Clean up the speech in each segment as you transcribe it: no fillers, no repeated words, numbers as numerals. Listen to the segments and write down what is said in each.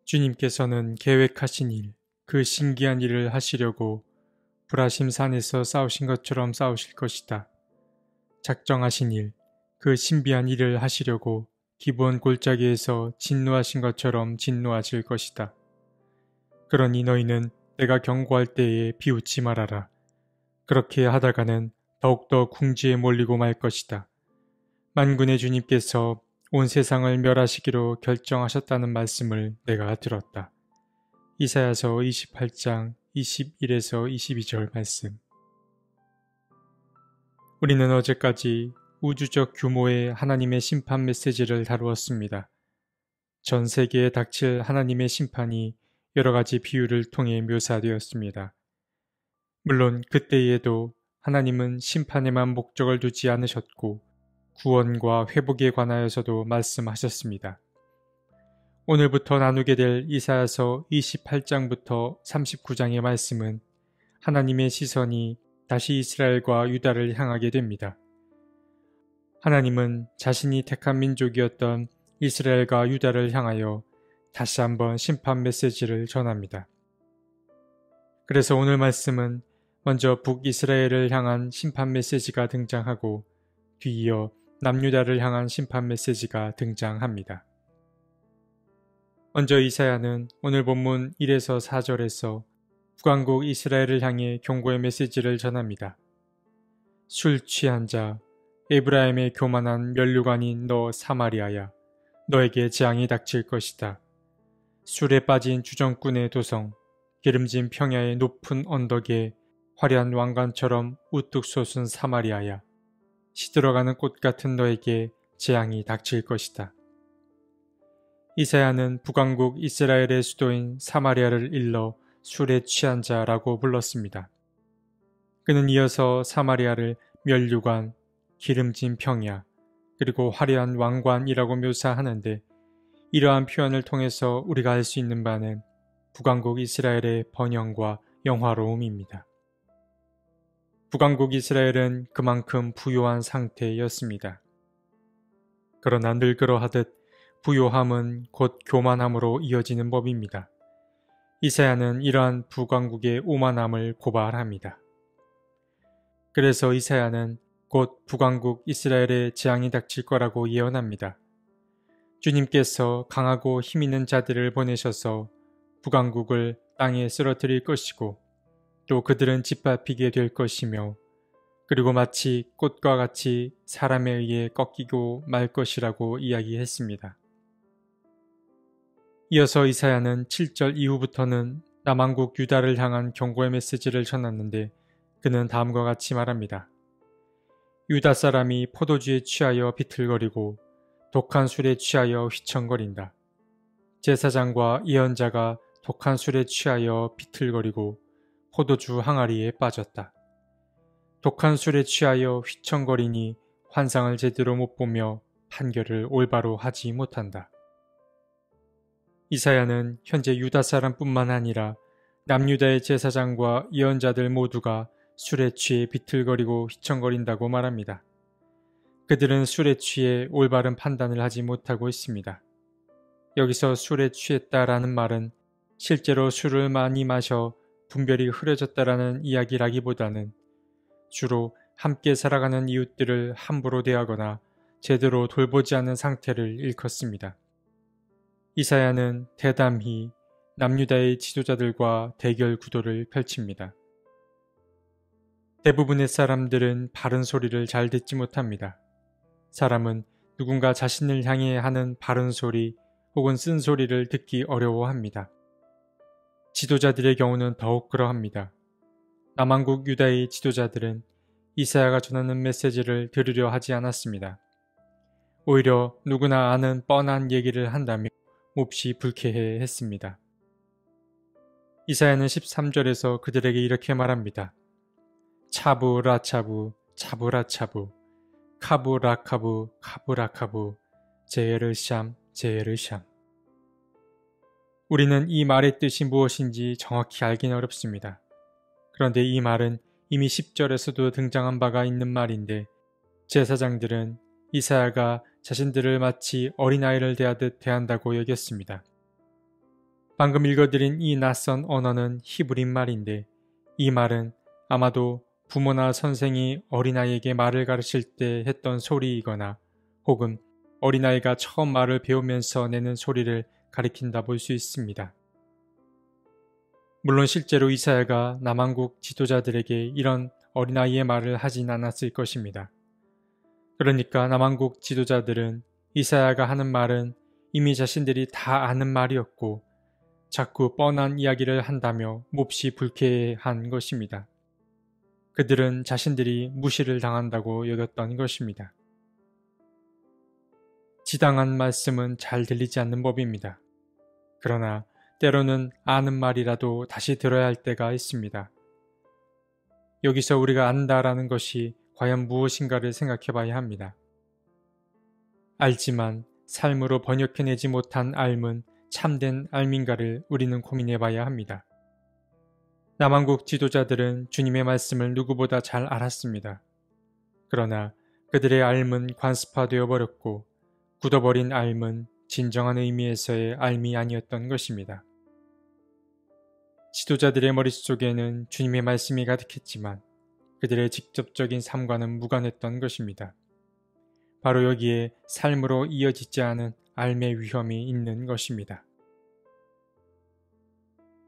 주님께서는 계획하신 일, 그 신기한 일을 하시려고 브라심 산에서 싸우신 것처럼 싸우실 것이다. 작정하신 일, 그 신비한 일을 하시려고 기브온 골짜기에서 진노하신 것처럼 진노하실 것이다. 그러니 너희는 내가 경고할 때에 비웃지 말아라. 그렇게 하다가는 더욱더 궁지에 몰리고 말 것이다. 만군의 주님께서 온 세상을 멸하시기로 결정하셨다는 말씀을 내가 들었다. 이사야서 28장 21에서 22절 말씀. 우리는 어제까지 우주적 규모의 하나님의 심판 메시지를 다루었습니다. 전 세계에 닥칠 하나님의 심판이 여러 가지 비유를 통해 묘사되었습니다. 물론 그때에도 하나님은 심판에만 목적을 두지 않으셨고 구원과 회복에 관하여서도 말씀하셨습니다. 오늘부터 나누게 될 이사야서 28장부터 39장의 말씀은 하나님의 시선이 다시 이스라엘과 유다를 향하게 됩니다. 하나님은 자신이 택한 민족이었던 이스라엘과 유다를 향하여 다시 한번 심판 메시지를 전합니다. 그래서 오늘 말씀은 먼저 북이스라엘을 향한 심판 메시지가 등장하고 뒤이어 남유다를 향한 심판 메시지가 등장합니다. 먼저 이사야는 오늘 본문 1에서 4절에서 북왕국 이스라엘을 향해 경고의 메시지를 전합니다. 술 취한 자, 에브라임의 교만한 면류관인 너 사마리아야, 너에게 재앙이 닥칠 것이다. 술에 빠진 주정꾼의 도성, 기름진 평야의 높은 언덕에 화려한 왕관처럼 우뚝 솟은 사마리아야, 시들어가는 꽃 같은 너에게 재앙이 닥칠 것이다. 이사야는 북왕국 이스라엘의 수도인 사마리아를 일러 술에 취한 자라고 불렀습니다. 그는 이어서 사마리아를 면류관, 기름진 평야, 그리고 화려한 왕관이라고 묘사하는데 이러한 표현을 통해서 우리가 알 수 있는 바는 북왕국 이스라엘의 번영과 영화로움입니다. 북왕국 이스라엘은 그만큼 부요한 상태였습니다. 그러나 늘 그러하듯 부요함은 곧 교만함으로 이어지는 법입니다. 이사야는 이러한 북왕국의 오만함을 고발합니다. 그래서 이사야는 곧 북왕국 이스라엘의 재앙이 닥칠 거라고 예언합니다. 주님께서 강하고 힘있는 자들을 보내셔서 북왕국을 땅에 쓰러뜨릴 것이고 또 그들은 짓밟히게 될 것이며 그리고 마치 꽃과 같이 사람에 의해 꺾이고 말 것이라고 이야기했습니다. 이어서 이사야는 7절 이후부터는 남왕국 유다를 향한 경고의 메시지를 전했는데 그는 다음과 같이 말합니다. 유다 사람이 포도주에 취하여 비틀거리고 독한 술에 취하여 휘청거린다. 제사장과 예언자가 독한 술에 취하여 비틀거리고 포도주 항아리에 빠졌다. 독한 술에 취하여 휘청거리니 환상을 제대로 못 보며 판결을 올바로 하지 못한다. 이사야는 현재 유다 사람뿐만 아니라 남유다의 제사장과 예언자들 모두가 술에 취해 비틀거리고 휘청거린다고 말합니다. 그들은 술에 취해 올바른 판단을 하지 못하고 있습니다. 여기서 술에 취했다라는 말은 실제로 술을 많이 마셔 분별이 흐려졌다라는 이야기라기보다는 주로 함께 살아가는 이웃들을 함부로 대하거나 제대로 돌보지 않는 상태를 일컫습니다. 이사야는 대담히 남유다의 지도자들과 대결 구도를 펼칩니다. 대부분의 사람들은 바른 소리를 잘 듣지 못합니다. 사람은 누군가 자신을 향해 하는 바른 소리 혹은 쓴소리를 듣기 어려워합니다. 지도자들의 경우는 더욱 그러합니다. 남왕국 유다의 지도자들은 이사야가 전하는 메시지를 들으려 하지 않았습니다. 오히려 누구나 아는 뻔한 얘기를 한다며 몹시 불쾌해 했습니다. 이사야는 13절에서 그들에게 이렇게 말합니다. 차부라차부 차부라차부 카부라카부 카부라카부 제르샴 제르샴. 우리는 이 말의 뜻이 무엇인지 정확히 알긴 어렵습니다. 그런데 이 말은 이미 10절에서도 등장한 바가 있는 말인데 제사장들은 이사야가 자신들을 마치 어린아이를 대하듯 대한다고 여겼습니다. 방금 읽어드린 이 낯선 언어는 히브리 말인데 이 말은 아마도 부모나 선생이 어린아이에게 말을 가르칠 때 했던 소리이거나 혹은 어린아이가 처음 말을 배우면서 내는 소리를 가리킨다 볼 수 있습니다. 물론 실제로 이사야가 남한국 지도자들에게 이런 어린아이의 말을 하진 않았을 것입니다. 그러니까 남한국 지도자들은 이사야가 하는 말은 이미 자신들이 다 아는 말이었고 자꾸 뻔한 이야기를 한다며 몹시 불쾌한 것입니다. 그들은 자신들이 무시를 당한다고 여겼던 것입니다. 지당한 말씀은 잘 들리지 않는 법입니다. 그러나 때로는 아는 말이라도 다시 들어야 할 때가 있습니다. 여기서 우리가 안다라는 것이 과연 무엇인가를 생각해 봐야 합니다. 알지만 삶으로 번역해내지 못한 알문, 참된 알민가를 우리는 고민해 봐야 합니다. 남한국 지도자들은 주님의 말씀을 누구보다 잘 알았습니다. 그러나 그들의 알문 관습화되어 버렸고 굳어버린 알문, 진정한 의미에서의 알미 아니었던 것입니다. 지도자들의 머릿속에는 주님의 말씀이 가득했지만 그들의 직접적인 삶과는 무관했던 것입니다. 바로 여기에 삶으로 이어지지 않은 알의 위험이 있는 것입니다.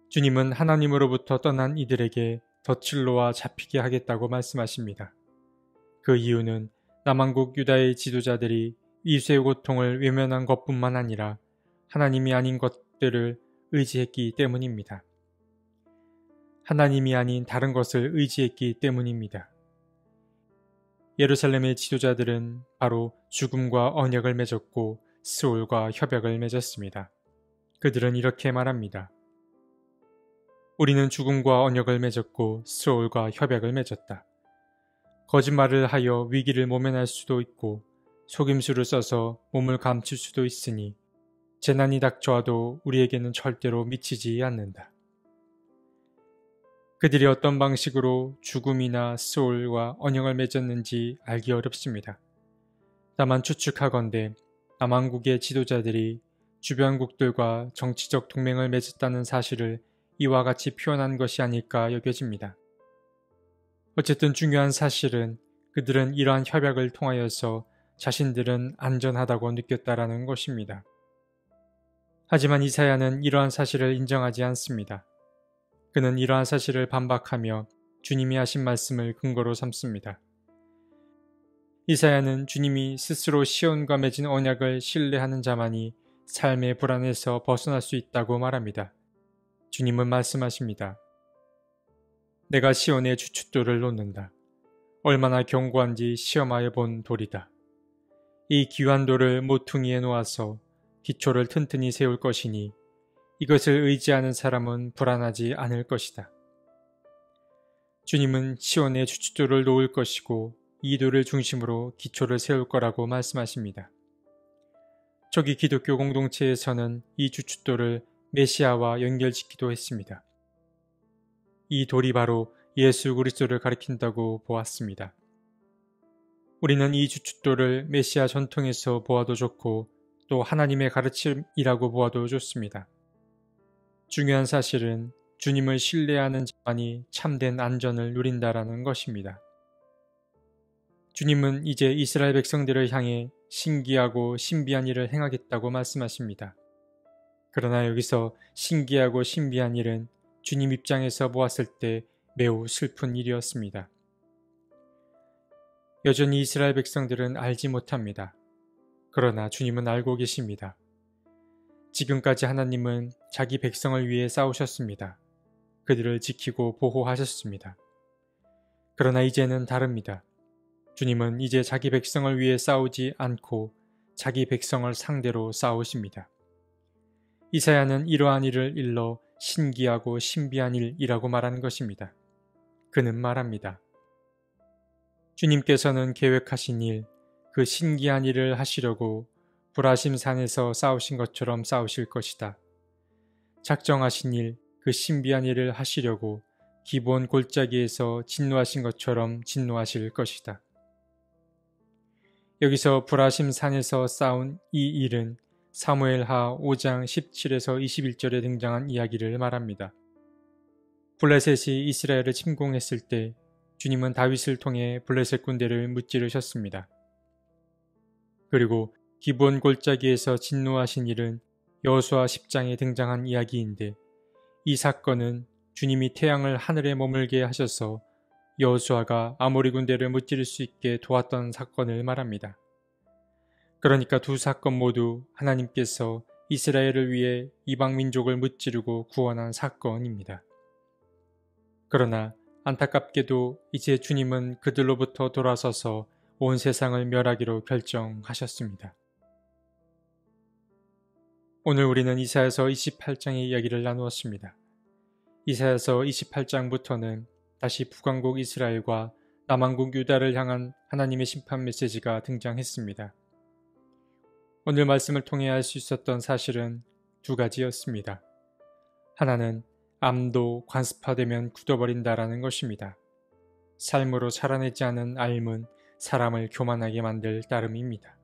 주님은 하나님으로부터 떠난 이들에게 덫을 놓아 잡히게 하겠다고 말씀하십니다. 그 이유는 남한국 유다의 지도자들이 이수의 고통을 외면한 것뿐만 아니라 하나님이 아닌 것들을 의지했기 때문입니다. 하나님이 아닌 다른 것을 의지했기 때문입니다. 예루살렘의 지도자들은 바로 죽음과 언약을 맺었고 스올과 협약을 맺었습니다. 그들은 이렇게 말합니다. 우리는 죽음과 언약을 맺었고 스올과 협약을 맺었다. 거짓말을 하여 위기를 모면할 수도 있고 속임수를 써서 몸을 감출 수도 있으니 재난이 닥쳐와도 우리에게는 절대로 미치지 않는다. 그들이 어떤 방식으로 죽음이나 스올과 언약을 맺었는지 알기 어렵습니다. 다만 추측하건대 남한국의 지도자들이 주변국들과 정치적 동맹을 맺었다는 사실을 이와 같이 표현한 것이 아닐까 여겨집니다. 어쨌든 중요한 사실은 그들은 이러한 협약을 통하여서 자신들은 안전하다고 느꼈다라는 것입니다. 하지만 이사야는 이러한 사실을 인정하지 않습니다. 그는 이러한 사실을 반박하며 주님이 하신 말씀을 근거로 삼습니다. 이사야는 주님이 스스로 시온과 맺은 언약을 신뢰하는 자만이 삶의 불안에서 벗어날 수 있다고 말합니다. 주님은 말씀하십니다. 내가 시온의 주춧돌을 놓는다. 얼마나 견고한지 시험하여 본 돌이다. 이 귀한 돌을 모퉁이에 놓아서 기초를 튼튼히 세울 것이니 이것을 의지하는 사람은 불안하지 않을 것이다. 주님은 시온의 주춧돌을 놓을 것이고 이 돌을 중심으로 기초를 세울 거라고 말씀하십니다. 초기 기독교 공동체에서는 이 주춧돌을 메시아와 연결짓기도 했습니다. 이 돌이 바로 예수 그리스도를 가리킨다고 보았습니다. 우리는 이 주춧돌을 메시아 전통에서 보아도 좋고 또 하나님의 가르침이라고 보아도 좋습니다. 중요한 사실은 주님을 신뢰하는 자만이 참된 안전을 누린다라는 것입니다. 주님은 이제 이스라엘 백성들을 향해 신기하고 신비한 일을 행하겠다고 말씀하십니다. 그러나 여기서 신기하고 신비한 일은 주님 입장에서 보았을 때 매우 슬픈 일이었습니다. 여전히 이스라엘 백성들은 알지 못합니다. 그러나 주님은 알고 계십니다. 지금까지 하나님은 자기 백성을 위해 싸우셨습니다. 그들을 지키고 보호하셨습니다. 그러나 이제는 다릅니다. 주님은 이제 자기 백성을 위해 싸우지 않고 자기 백성을 상대로 싸우십니다. 이사야는 이러한 일을 일러 신기하고 신비한 일이라고 말하는 것입니다. 그는 말합니다. 주님께서는 계획하신 일, 그 신기한 일을 하시려고 브라심 산에서 싸우신 것처럼 싸우실 것이다. 작정하신 일, 그 신비한 일을 하시려고 기본 골짜기에서 진노하신 것처럼 진노하실 것이다. 여기서 브라심 산에서 싸운 이 일은 사무엘하 5장 17에서 21절에 등장한 이야기를 말합니다. 블레셋이 이스라엘을 침공했을 때 주님은 다윗을 통해 블레셋 군대를 무찌르셨습니다. 그리고 기브온 골짜기에서 진노하신 일은 여호수아 10장에 등장한 이야기인데, 이 사건은 주님이 태양을 하늘에 머물게 하셔서 여호수아가 아모리 군대를 무찌를 수 있게 도왔던 사건을 말합니다. 그러니까 두 사건 모두 하나님께서 이스라엘을 위해 이방 민족을 무찌르고 구원한 사건입니다. 그러나 안타깝게도 이제 주님은 그들로부터 돌아서서 온 세상을 멸하기로 결정하셨습니다. 오늘 우리는 이사야서 28장의 이야기를 나누었습니다. 이사야서 28장부터는 다시 북왕국 이스라엘과 남왕국 유다를 향한 하나님의 심판 메시지가 등장했습니다. 오늘 말씀을 통해 알 수 있었던 사실은 두 가지였습니다. 하나는 암도 관습화되면 굳어버린다라는 것입니다. 삶으로 자라내지 않은 삶은 사람을 교만하게 만들 따름입니다.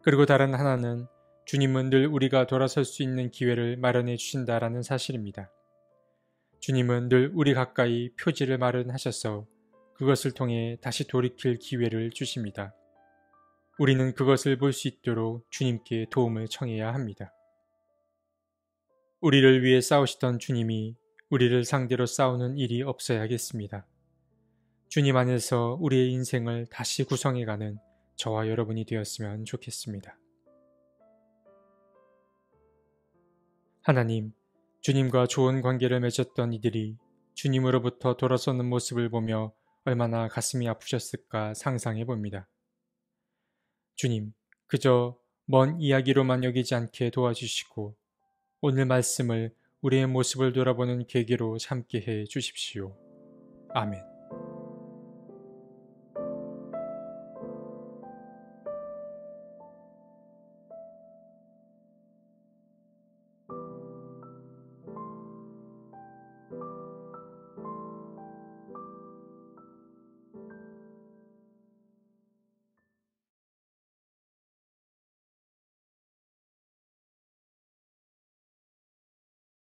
그리고 다른 하나는 주님은 늘 우리가 돌아설 수 있는 기회를 마련해 주신다라는 사실입니다. 주님은 늘 우리 가까이 표지를 마련하셔서 그것을 통해 다시 돌이킬 기회를 주십니다. 우리는 그것을 볼 수 있도록 주님께 도움을 청해야 합니다. 우리를 위해 싸우시던 주님이 우리를 상대로 싸우는 일이 없어야겠습니다. 주님 안에서 우리의 인생을 다시 구성해가는 저와 여러분이 되었으면 좋겠습니다. 하나님, 주님과 좋은 관계를 맺었던 이들이 주님으로부터 돌아서는 모습을 보며 얼마나 가슴이 아프셨을까 상상해 봅니다. 주님, 그저 먼 이야기로만 여기지 않게 도와주시고 오늘 말씀을 우리의 모습을 돌아보는 계기로 삼게 해 주십시오. 아멘.